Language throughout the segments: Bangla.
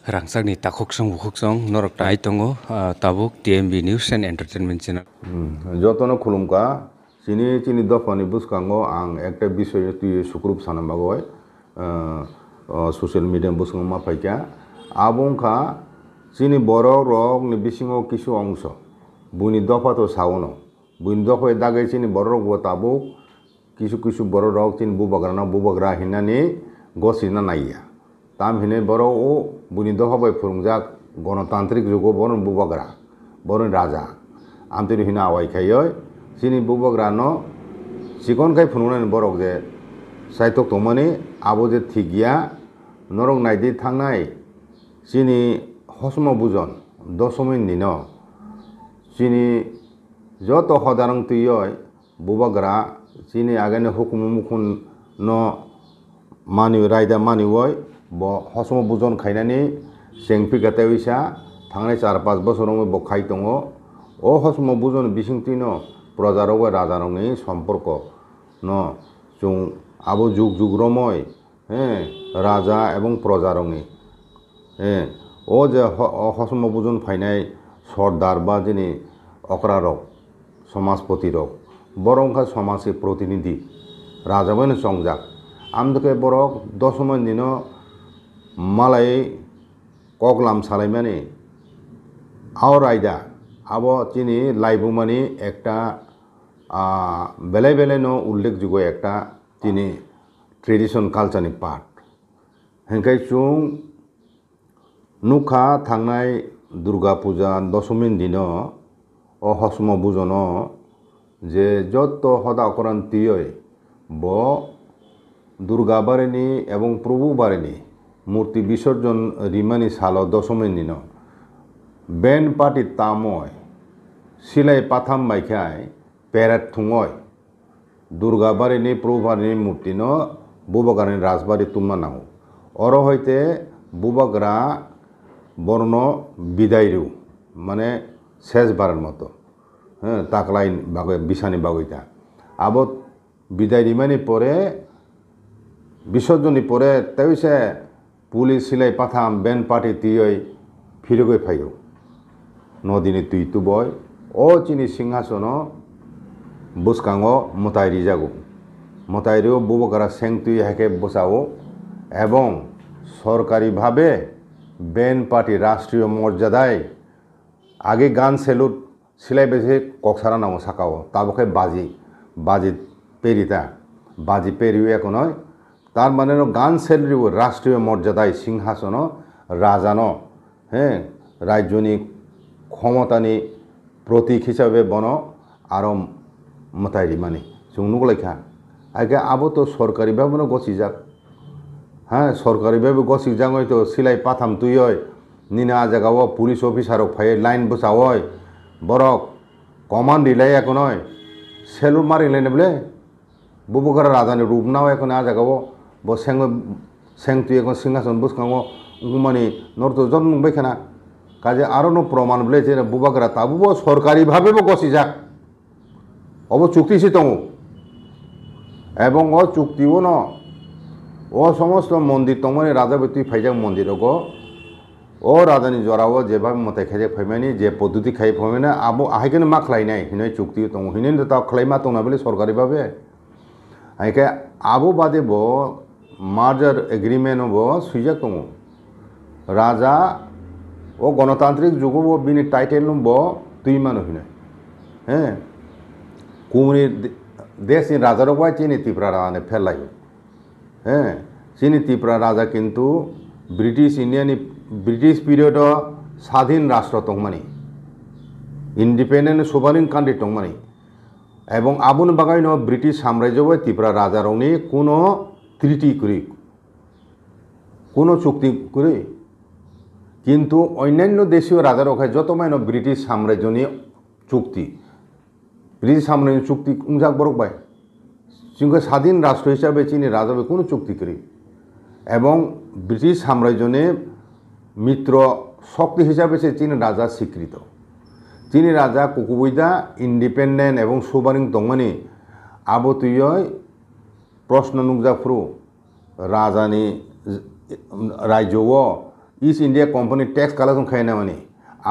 Rangsakni takoksong bukoksong norok tai tongo tabuk TMB News and Entertainment Channel. Jotono khulumka chini dofani buskango ang ekta bishoy tui sukrup sanamagoi social media buskango ma paikya abongkha chini borok rok ni bisingo kisu ongso buni dofa to sawono buni dofa dagai chini borok bo tabuk kisu borok rok chini bubagra hinani gosina naiya tam hine borok o buni dofa bai phurungjak গণতান্ত্রিক যুগ বরণ বুবগ্রা বরণ রাজা আমতরি হিনা আওয়াই খাইয় চিনি বুবগ্রানো চিকন খাই ফুনুনান বরক যে সাইতক তমানি আবো যে থিগিয়া নরক নাইদি থাংনাই চিনি হসম বুজন দশমিন দিন চিনি যত হদারং তুইয় বুবগ্রা চিনি আগানে হুকুম মুখুন ন মানি রায়দা মানিওয় ব হসম বুজন খাইনানি Sengpi kata wisa, tangai 4-5 bosorong bokai tongo, oh hosmo buzon bising tino, projarogo rajarong সম্পর্ক no, chung abo jug romoy, raja ebong projarong o je hosmo buzon fainai sordar ba jini okrarok, Samajpati rok, borongkha somasi protinidhi, raja bane songjak, amdake borok dosomon dino malai Koklam Salimani our idea abo chini laibumani ekta bele no ullek jugo ekta chini tradition culture ni part henkai chung nukha thangnai Durga Puja dosomin dino o hosmo bujono je jotto hoda koran tiyoi bo Durga bareni ebong Prabhu bareni মূর্তি বিসর্জন রিমানি সালো দশমের দিন বেন পার্টি তাময় সিলাই পাথাম বাইখায় প্যারাট থুঙয় দুর্গাবারিনি প্রভুবারিনি মূর্তি ন বুবাগারিনি রাজবাড়ি তুমনা নাও অর হইতে বুবাগরা বর্ণ বিদায়রু মানে শেষ বারের মতো তাকলাই বাগৈ বিছানি বাগৈতা আবত বিদায় রিমানি পরে বিসর্জনী পরে তেইসে পুলিশ সিলাই পাথাম বেন পার্টি তিয়ই ফিরগৈ ফাইও নদিনী তুই তুবয় ও চিনি সিংহাসন বুসকাঙ্গ মতাইরি যাগো মতাইরিও বুবকারা সেং তুই হেকে বসাও এবং সরকারিভাবে বেন পার্টি রাষ্ট্রীয় মর্যাদায় আগে গান সেলুট সিলাই বেশি কক্সারা নাও সাকাও তাবকে বাজি পেরিতা বাজি পেরিও এখন হয় তার মানে গান সেলরিও রাষ্ট্রীয় মর্যাদায় সিংহাসন রাজানো রাজ্যনি ক্ষমতানি প্রতীক হিসাবে বন আরো মতাইরি মানে চুংনুক লেখা আগে আবো তো সরকারিভাবে গছি যাক সরকারিভাবে গছি যাক হয়তো সিলাই পাথাম তুই হয় নিনা জায়গাও পুলিশ অফিসারক ফাই লাইন বসাও হয় বরক কমান্ড দিলাই এখন হয় সেলুট মারিলাই বলে বুবকারা রাজানি রূপ নাও এখন আ জায়গাও bo seng tu ekon singhason buskango ungumani norto jon mungbai khana kaje aro no proman bole je bubagra tabu bo সরকারি ভাবে bo gosi jak obo chukti si tongo ebong o chukti o no o somosto mondir tongmani raja betui phaijak mondir go o rajani jorao je bhabe motai khaije phaimani je পদ্ধতি khai phaimani abo ahaikene ma khlai nai hinai chukti tongo hinen ta khlai ma tongna bole সরকারি ভাবে aike abo bade bo merger agreement হবো সুইজাক দङ রাজা ও গণতান্ত্রিক যুগ বিনি টাইটেল নব তুই মানুষ কুমনি দেশ রাজার বাই চিনি ত্রিপুরা রাজানে ফেলাই চিনি ত্রিপুরা রাজা কিন্তু ব্রিটিশ পিরিয়ড স্বাধীন রাষ্ট্র দংমানি ইন্ডিপেন্ডেন্ট সোভারিন কান্ট্রি দংমানি এবং আবুন বাগাই ব্রিটিশ সাম্রাজ্য ত্রিপুরা রাজা রংনি কোনো ট্রিটি করি কোনো চুক্তি করে কিন্তু অন্যান্য দেশীয় রাজার ওখানে যত মাইন ব্রিটিশ সাম্রাজ্যনি চুক্তি ব্রিটিশ সাম্রাজ্য চুক্তি উংজাক বরক বাই চিংকে স্বাধীন রাষ্ট্র হিসাবে চিনি রাজাবে কোনো চুক্তি করি এবং ব্রিটিশ সাম্রাজ্যনে মিত্র শক্তি হিসাবে সে চীন রাজা স্বীকৃত চীনি রাজা কুকুবইদা ইন্ডিপেন্ডেন্ট এবং সোভারিন দংমানি আবো তুই প্রশ্ন নুকজাফ্রু রাজানি রাজ্য east India company tax collection খাই না মানে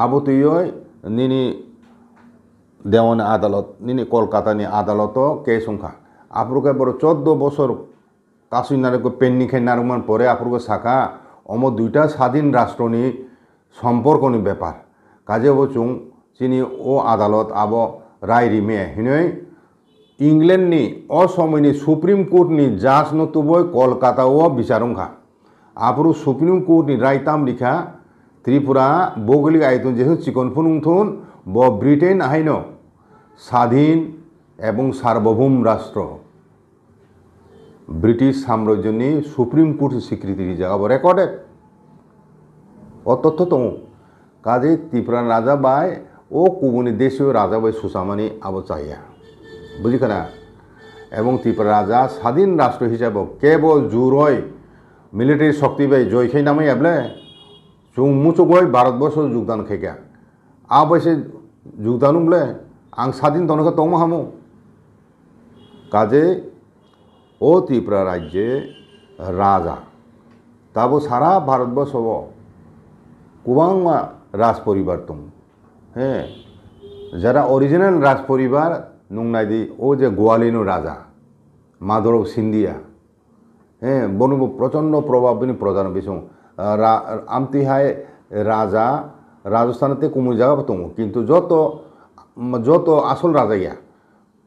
আবো তুই নিনি দেওয়ান আদালত নিনি কলকাতানি আদালত কেস সংখ্যা আপনাকে বড় 14 বছর কাসুইনারকে পেন্নি খাই নারমান পরে আপনাকে শাখা অম দুইটা স্বাধীন রাষ্ট্রনি সম্পর্কনি ব্যাপার কাজে বচুং চিনি ও আদালত আবো রায় রিমে হিনই ইংল্যান্ডনি অসময়নি সুপ্রিম কোর্টনি জাজ নতুবই কলকাতাও বিচারংখা আপরু সুপ্রিম কোর্টনি রায় তাম লিখা ত্রিপুরা ভৌগোলিক আয়তন যেহেতু চিকন ফুনুংথুন ব ব্রিটেন আইন স্বাধীন এবং সার্বভৌম রাষ্ট্র ব্রিটিশ সাম্রাজ্যনি সুপ্রিম কোর্ট স্বীকৃতি জায়গা রেকর্ডেড ও তথ্য তো কাজে ত্রিপুরা রাজা বাই ও কুবনি দেশীয় রাজা বাই সুসামানি আবো চাইয়া বুঝিখানা এবং ত্রিপুরা রাজা স্বাধীন রাষ্ট্র হিসাবে কেবল জোরই মিলিটারি শক্তি বাই জয়খাই নামে এবলে जों मुचुगय भारतवर्ष योगदान खेगा आबैसे योगदान बले आं स्वाधीन तनखा तंग हामो काजे ओ त्रिपुरा राज्ये राजा ताबो सारा भारतवर्ष गोबां राज परिवार दं हे जरा ओरिजिनल राज परिवार नंनायदि ओ जे गोवालिनो राजा माधव सिंधिया हे बनुबो प्रचंड प्रभावनि प्रधान बिसं आमतिहाय राजा राजस्थानते कुमु जागा दं किन्तु जत आसल राजाया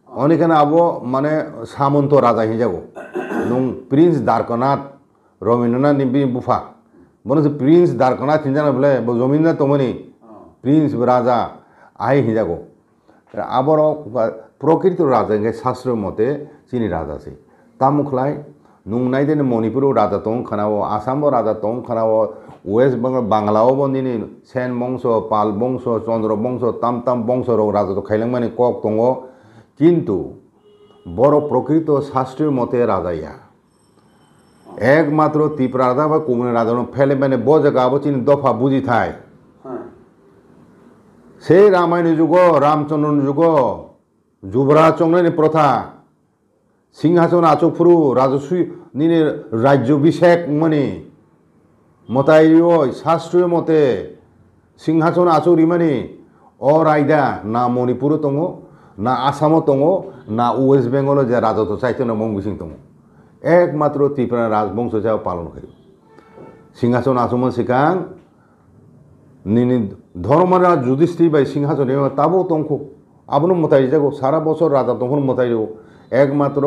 अनेकाना आबो माने सामंत राजा हिजागो नों प्रिंस द्वारकानाथ रवीन्द्रनाथ नि बुफा बनो प्रिंस द्वारकानाथ हिजाना बले जमीनदार तमनि प्रिंस राजा आइ हिजागो आबर प्रकृत राजा शास्त्र मते चिनी राजा से तामुखलाय नुंगनायदेन मणिपुर राजा तंग खानाओ आसाम राजा तंग खानाओ वेस्ट बेंगल बांग्लाओ बंदिनी सेन वंश पाल वंश चंद्र वंश ताम ताम वंश राजा तो खाइलांमानि कक दङ किन्तु बर प्रकृत शास्त्रीय मते राजाया एकमात्र त्रिपुरा राजा बा कुमनि राजा फेले माने ब जायगा चिनी दफा बुझी थाय से रामायण जुग रामचंद्र जुग युवराज चंद्रनि प्रथा सिंहासन आचकफुरु राजस्वी निने राज्याभिषेक मनि मताइयो शास्त्रीय मते सिंहासन आचौरी मानि अरायदा ना मणिपुर दङ ना आसाम दङ ना वेस्ट बेंगल जे राजत्व चैतन्य मंगसिं दङ एकमात्र त्रिपुरा राजबंश जा पालन करो सिंहासन आचमन सिगां निनि धर्मराज युधिष्ठिर बाय सिंहासन ताबो दंखो आबनो मताइ जागो सारा बছর राजा दंखो मताइयो एकमात्र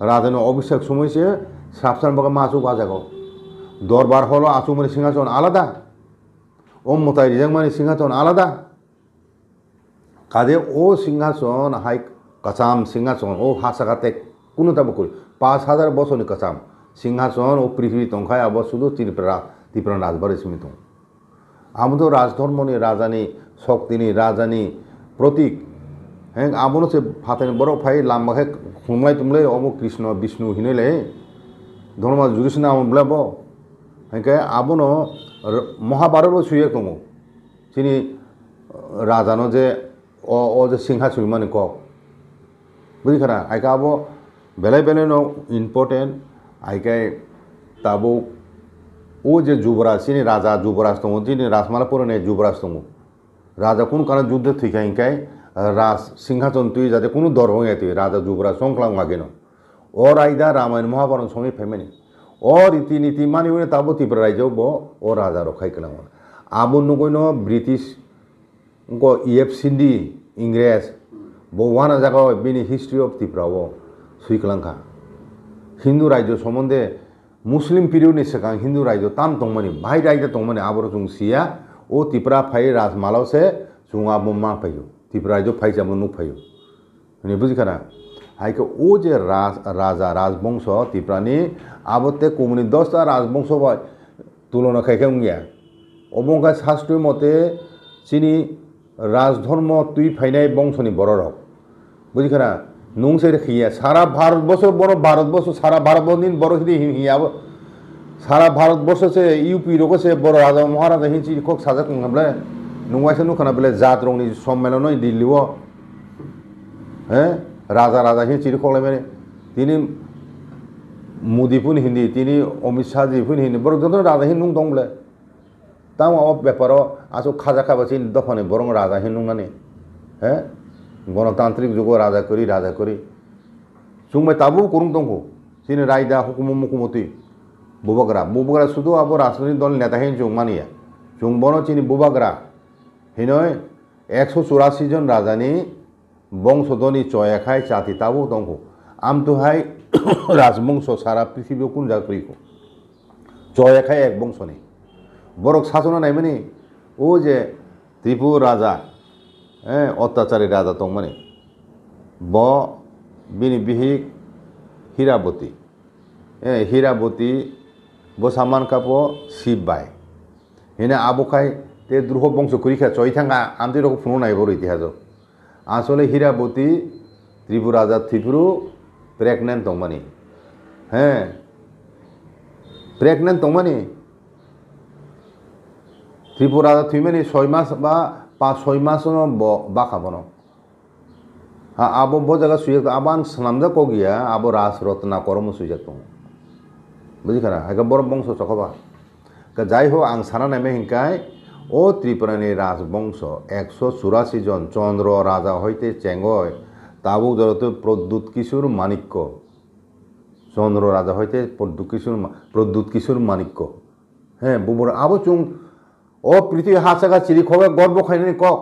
राजानो अभिषेक समय से साबसान बागा मासु बाजागो दरबार हलो आसु माने सिंहासन आलादा ओ मताइ रिजां माने सिंहासन आलादा काजे ओ सिंहासन हाय कसाम सिंहासन ओ हासागाते कुनु ताबो करि 5000 बছरनि कसाम सिंहासन ओ पृथ्वी तंखाय आबो शुधु त्रिपुरा राजबारि सिमि दं आमदो राजधर्मनि राजानि शक्तिनि राजानि प्रतीक हैं आबनो से फातनि बरो फाइ लामबाखे खुमलाय तुमलाय अबो कृष्ण विष्णु हिनेले धर्म जुगिसना अमब्लाबो हेंके आबनो महाभारत सुये दङ चिनि राजानो जे ओ जे सिंहासन माने क बुझिखाना आइका आबो बेले बेले नो इम्पोर्टेंट आइका ताबो ओ जे युवराज चिनि राजा युवराज दङ चिनि राजमालापुर ने युवराज दङ राजा कोन कारण युद्ध थैखायखाय राज सिंहासन तुई जाते कोनो दरभंगा तुई राजा युवराज संख्लां मागेनो और आयदा रामायण महाभारत समय फेमेनि और रीति नीति मानि ताबो त्रिपुरा राज्यो बो और राजा रखाय कलाम आबो नगयनो ब्रिटिश को EF सिंधी इंग्रेज बो वाना जागा बेनि हिस्ट्री ऑफ त्रिपुरा वो सुइकलांखा हिंदू राज्य सम्बन्धे मुस्लिम पीरियड नि सिगां हिंदू राज्य ताम दंमानि भाई राज्य दंमानि आबर जों सिया ओ त्रिपुरा फाइ राजमालाव से जों आबो मा फायो त्रिपुरा राज्य फाइजामो नु फायो ने बुझिखाना हाइके ओ जे राजा राजवंश त्रिपुरानि आबते कुमनि 10टा राजवंश बा तुलना खायखां गया अबंगा शास्त्रीय मते चिनि राजधर्म तुई फाइनाय वंशनि बररक बुझिखाना नंसे खिया सारा भारतवर्ष बड़ भारतवर्ष सारा भारतवर्ष बड़ हिदि हियाबो सारा भारतवर्ष से यूपी रोग से बड़ राजा महाराजा हिंची खक साजा कंगब्ले नुवाइसे नुखाना बेले जात रंगनि सम्मेलन दिल्लीव हैं राजा राजा हिंची खकलाय माने तिनि मोदीफुन हिंदी तिनि अमित शाह जिफुन हिंदी बड़ जन राजा हिं नुं दंब्ले তাও ব্যাপারও আসো খাজা খাবা চিনি দফানে বরং রাজা হিনুংনানি হ্যাঁ গণতান্ত্রিক যুগ রাজা করি সুংবাই তাবু করুং দंखौ চিনি রায়দা হুকুম মুকুমতি বুবাগ্রা শুধু আবো রাজনৈতিক দল নেতা হিন জুং মানিয়া জুং বনো চিনি বুবাগ্রা হিনয় 184 জন রাজানি বংশধনী চয়াখাই জাতি তাবু दंखौ আমতুহাই রাজবংশ সারা পৃথিবী কোন জাকরিখौ চয়াখাই এক বংশনি বরক শাসন নাইমানি ও যে ত্রিপুর রাজা হ্যাঁ অত্যাচারী রাজা দंमोन ব বিনি বিহিক হীরাবতী বসামান কাপো শিববাই হেনে আবখাই তে দ্রুহ বংশ করিখা চয়থাঙ্গা আমতে রকম ফুনো নাই বড় ইতিহাস আসলে হীরাবতী ত্রিপুর রাজা ত্রিপুরু প্রেগনেন্ট দंमोन হ্যাঁ প্রেগনেন্ট दंमोन ত্রিপুর রাজা থুইমানি 6 মাস বা 5-6 মাস বাখাবনো আবো বজাगा सुयक आबान सनामजा को गया आबो रास रत्ना करम सुयक दं बुझिखाना आगा बर बंश चखबा का जाय हो आं साना नामे हिंकाय ओ त्रिपुरानि राजबंश 184 जन चंद्र राजा हইতে চেঙ্গয় তাবু জরতে প্রদ্যুৎ কিশোর মানিক্য চন্দ্র রাজা হইতে প্রদ্যুৎ কিশোর মানিক্য হ্যাঁ বুবর আবো চুং ও পৃথিবী হাসাগা চিরি খবে গর্ব খাইনি কক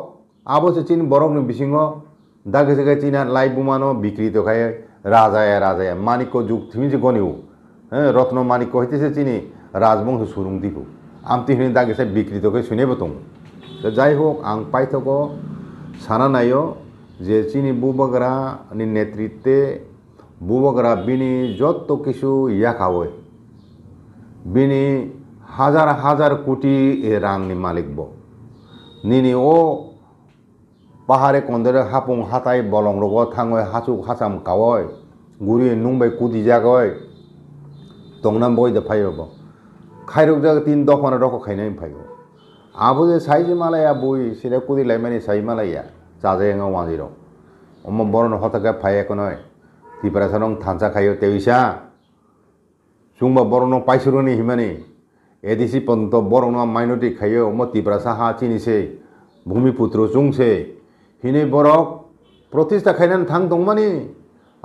আবো চিন বরংনি বিসিংহ दागे जगह चीना लाई बुमानो बिक्री तो खाए राजाया मानिक जुग थी गनिव रत्न मानिक हईते चीनी राजबंश सुरुं दीपू आमती हिनी दागे से बिक्री तो सुनेब दं जाई होक आं पाइथको साना नायो जे चीनी बुबाग्रा नि नेतृत्वे बुबाग्रा बिनी जत्तो किछु याखावय बिनी हाजार हाजार कोटी रांनि मालिक बो निनी ओ पाहारे कन्दरे हापुं हाथाय बलं रग थांगय हासुक हासाम कावय गुरि नुंबाय कुदि जागय तंगनाम बयदे फायब खायरक जाग 3 दफाना रख खायनाय फायगो आबो जे साइज मालाया बय सिरा कुदि लायमानि साइ मालाया जाजायंगा वाजिरो अम बरन हतका फायको नय तिप्रासारं थांसा खायो तेविसा सुंबा बरन पाइसुरनि हिमानि एदिसि पंत बरन माइनरिटी खायो म तिप्रासा हा चिनिसे भूमिपुत्र जुंसे हिने बरक प्रतिष्ठा खायनानै थां दंमानि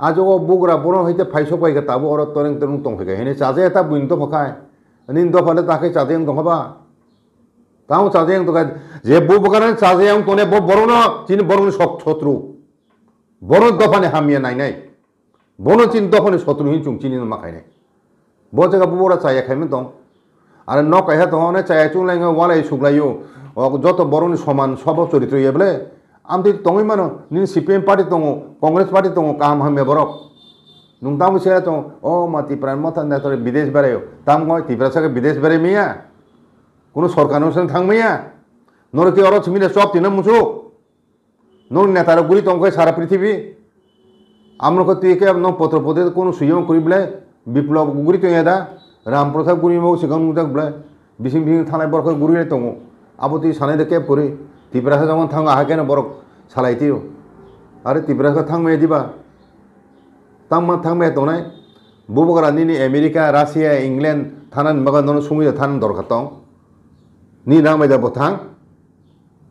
आजो बुग्रा बर हईते फाइसो पाइगा ताबो अर तरें तरें तंफैगा हिने चाजे एता बुइन तो फकाय निन तो फाले ताके चाजे एं दंखाबा ताऊ चाजे एं तो जे बुबगान चाजे एं तने बरनो चिन बरनो शत्रु बरन दफाने हामिया नायनाय बरन चिन दफाने शत्रु हिन चुं चिनि माखायनाय ब जायगा बुबरा चाया खायमोन दं आरो न कायहा दंने चाया चुंलायङो वालाय सुग्लायो जत बरनि समान सब चरित्र येबले आमते तंगै मानो नि सीपीएम पार्टी दङ कांग्रेस पार्टी दङ काम हामे बरक नुंतामु से तो ओ मा तिप्रान मथा नेतरे विदेश बेरायो ताम गय तिप्रासाके विदेश बेराय मिया कोनो सरकार अनुसार थांमैया नरके अर छिमिने सब तिना मुसु नर नेतार गुरि तंगै सारा पृथ्वी आमरको तिके न पत्र पदे कोनो सुयम करिबले विप्लव गुरि तयदा रामप्रसाद गुरि मौ सिगां मुदाकब्ले बिसिं बिसिं थानाय बरख गुरि दङ आबोति सानाय दे केप करि तिप्रासा जमन थांगा हाकेन बरक सालायतियो आरो तिप्रासा थांमैया दिबा ताममा थांमैया दनाय बुबगरा निनि अमेरिका रासिया इंग्लैंड थानान मगा नन सुंगै थान दरखार दं नि नामै दा बथां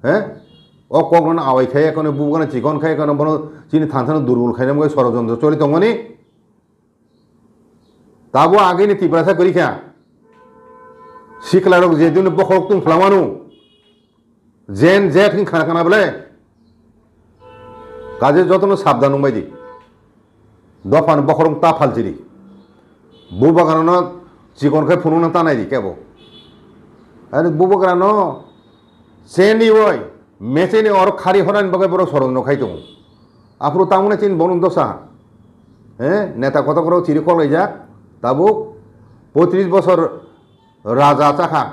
हे ओ कगन आवाय खाय कोन बुबगना चिकन खाय कोन बन चिनि थानथान दुर्बल खायना मगे षड़यंत्र चलि दंगनि ताबो आगेनि तिप्रासा करिखा सिखलारक जेदिन बखरक तुं फ्लामानु जेन जेथिं खाना खाना बले काजे जतन साबधान बायदि दफान बखरं ता फालजिरि बुबागान चिकन खाय फुनुना तानायदि केबो आरो बुबागान सेनि वय मेसेनि और खारि हरान बगे बर सरन खाय दं आफरो तामुने चिन बनन दसा हे नेता कत कर चिरि कलय जा ताबो 35 বছর राजा चाखा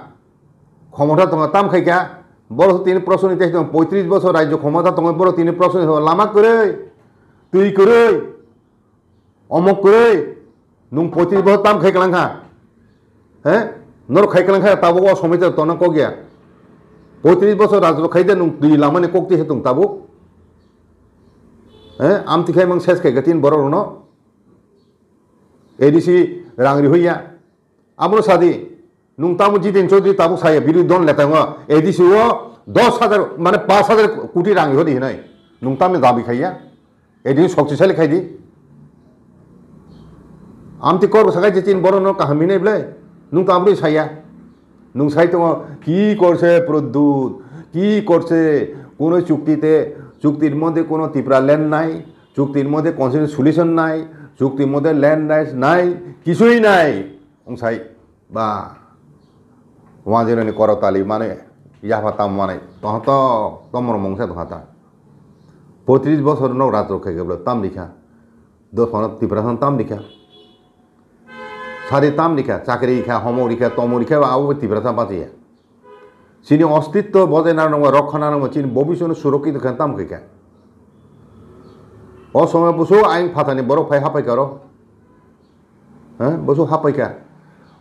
क्षमता दं ताम खायका बड़ 3 प्रश्न निते 35 বছর राज्य क्षमता दं बड़ 3 प्रश्न लामा करे तुई करे अमक करे नुं 35 বছর ताम खायकलांखा हे नर खायकलांखा ताबो असमित तना को गया 35 বছর राज्य खायदे नुं दुई लामानि कोक्ति हेतुं ताबो हे आमति खाय मंग सेस खायगा 3 बड़ रनो एडिसी रांगरि होया आमनो सादि নুংতামু জিতেন চৌধুরী তাবুক সাইয়া বিরুদ্ধ দন লেতাঙ্গ এডিসিও 10,000 মানে 5,000 কোটি রাং হদি নাই নুংতামে দাবি খাইয়া এদিন শক্তিশালী খাইদি আমতি করব সাকাই যে চিন বড় ন কাহামি নাই বলে নুংতামরি সাইয়া নুং সাই তো কি করছে প্রদ্যুৎ কি করছে কোনো চুক্তির মধ্যে কোনো ত্রিপুরা ল্যান্ড নাই চুক্তির মধ্যে কনস্টিটিউশন সলিউশন নাই চুক্তির মধ্যে ল্যান্ড রাইটস নাই কিছুই নাই সাই বা ওয়া যেন করতালি মানে ইয়াফাতাম মানে তহত তমর মংসা তহাতা 35 বছর ন রাত রক্ষা গেল তাম লিখা দোকান ত্রিপুরা তাম লিখা সারি তাম লিখা চাকরি লিখা হম লিখা তম লিখা আও ত্রিপুরা তাম পাতিয়া চিনি অস্তিত্ব বজায় না রক্ষা না চিনি ভবিষ্যৎ সুরক্ষিত খান তাম খেকা অসময় বসু আইন ফাতানি বড় ফাই হাপাই কার হ্যাঁ বসু হাপাইকা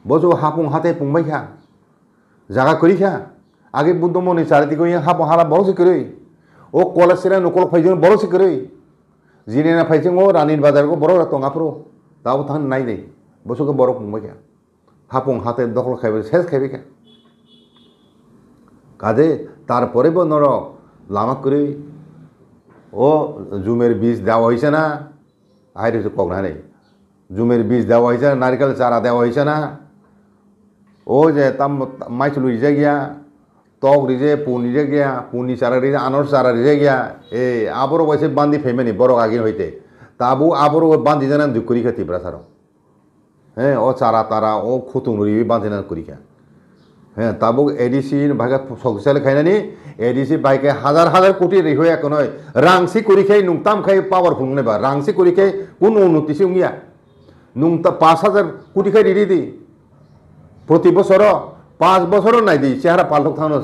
বসু হাপুং হাতে পুংবাইখা জাগা করিখা আগে বুদ্ধমণি চারিদিকে হাপ হালা বড় শিখরে ও কলেজ সেরা নকল ফাইজন বড় শিখরে জিনে না ফাইছেন ও রানীর বাজারকে বড় টঙাফ্রো তাও থান নাই দেই বসুকে বড় পুংবাইখা হাপুং হাতে দখল খাইবে শেষ খাইবেখা কাজে তারপরে নর লামা করে ও জুমের বীজ দেওয়া হয়েছে না আই রেছে কক না নেই জুমের বীজ দেওয়া হয়েছে না নারিকেল চারা দেওয়া হয়েছে না ও যে তাম মাইসলু রিজে গিয়া তক রিজে পুন রিজে গিয়া পুনি চারা রিজে আনর চারা রিজে গিয়া এ আবরও বসে বান্ধি ফেমেনি বড় আগিন হইতে তাবু আবরও বান্ধি জানা দুঃখরি খা ত্রিপুরা সার হ্যাঁ ও চারা তারা ও খুতুং রিবি বান্ধি না করিখা হ্যাঁ তাবুক এডিসির ভাগে শক্তিশালী খাইনানি এডিসি বাইকে হাজার হাজার কোটি রেখে এক নয় রাংসি করি খাই নুংতাম খাই পাওয়ারফুল নেবা রাংসি করি খাই কোন উন্নতিসি উঙ্গিয়া নুংতা 5,000 কোটি খাই রেডি দি প্রতি বছর 5 বছরও নাই দি চেহারা পাল্টক থানো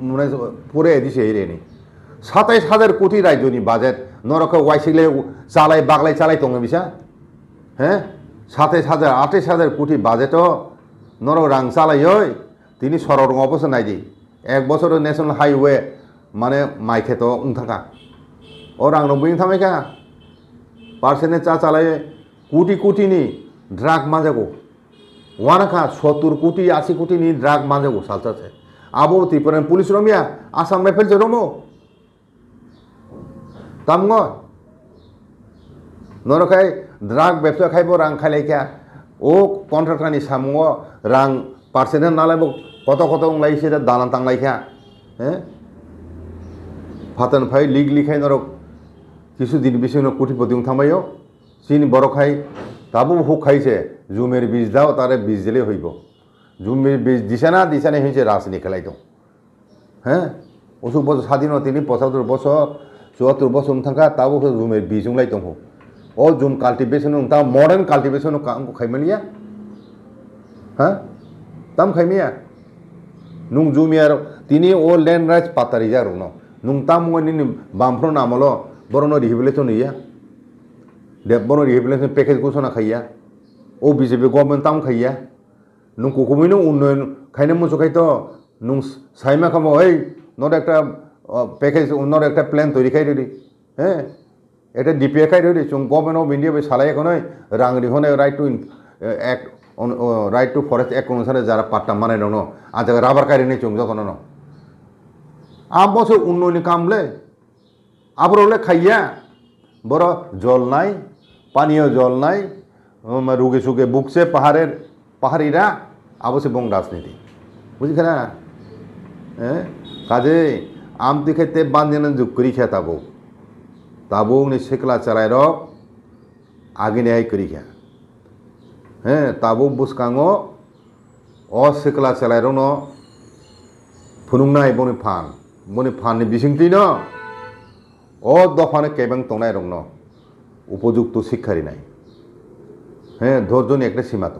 মানে পুরে এডিসি এই রেনি 27,000 কোটি রাজ্যনি বাজেট নরকে ওয়াইসিলে চালাই বাগলাই চালাই তঙ্গে বিছা হ্যাঁ 27,000 28,000 কোটি বাজেটও নর রাং চালাই ওই তিনি সরর অবস্থা নাই দি 1 বছর ন্যাশনাল হাইওয়ে মানে মাই খেত থাকা ও রাং নব্বই থামাইকা পার্সেন্টে চা চালায় কোটি কোটি নি ড্রাগ মাজাগো ওয়ানাখা 70 কোটি 80 কোটি নি ড্রাগ মাজাগো সালচাছে আবো ত্রিপুরান police রমিয়া Assam rifles রমো তামগ Narkhai drug ব্যবসা খাইব রাং খাইলাইকা ও কন্ট্রাক্টারনি সামুও রাং পার্সেন্টেজ নালাইব কত কত লাইছে দালান তাংলাইখা হ্যাঁ ফাতান ফাই লিগ লিখাই নরক কিছুদিন বেশি কোটিপতি থামাইও চিনি বড় খাই তাবু হুক খাইছে জুমের বীজ দাও তারে বীজ দিলে হইব জুমের বীজ দিছে না হয়েছে রাজনীতি খেলাই তো হ্যাঁ অসুখ বছর স্বাধীনতা তিনি 75 বছর 74 বছর থাকা তাবু জুমের বীজ উংলাই দো ও জুম কাল্টিভেশন তা মডার্ন কাল্টিভেশন খাইমালিয়া হ্যাঁ তাম খাইমিয়া নুং জুমিয়ার তিনি ও ল্যান্ড রাইটস পাতারি যা রুন নুং তাম নি বামফ্রন আমলো বরন রিহেবিলিটেশন ইয়া দেবন রিহেবিলিটেশন প্যাকেজ ঘোষণা খাইয়া ও বিজেপি গভर्नमेंट তাম খাইয়া নুং কুকুমিনো উন্নয়ন খাইনে মুসো খাইতো নুং সাইমা খামো এই নর একটা প্যাকেজ নর একটা প্ল্যান তৈরি খাই রেডি হ্যাঁ এটা ডিপিএ খাই রেডি চুং গভर्नमेंट অফ ইন্ডিয়া সালাই এখন রাং রিহনে right to act right to forest act অনুসারে যারা পাট্টা মানে দङ আজ রাবার কারি নেই চুং যখন আব বছর উন্নয়ন কামলে আবরলে খাইয়া বড় জল নাই পানীয় জল নাই রুগে সুগে বুকছে পাহাড়িরা আবশ্যক বং রাজনীতি বুঝিখা না হ্যাঁ কাজে আমতি খেতে বান্ধিনা যুগ করি খা তাবো নি সেকলা চালাই রক আগে নেয় করি খা হ্যাঁ তাবো বুসকাঙো অ সেকলা চালাই রন ফুনুংনাই বনি ফাননি বিসিংতি ন ও দফানে কেবেং তংনাই রং ন উপযুক্ত শিক্ষারি নাই হ্যাঁ ধৈর্যনি একটা সীমা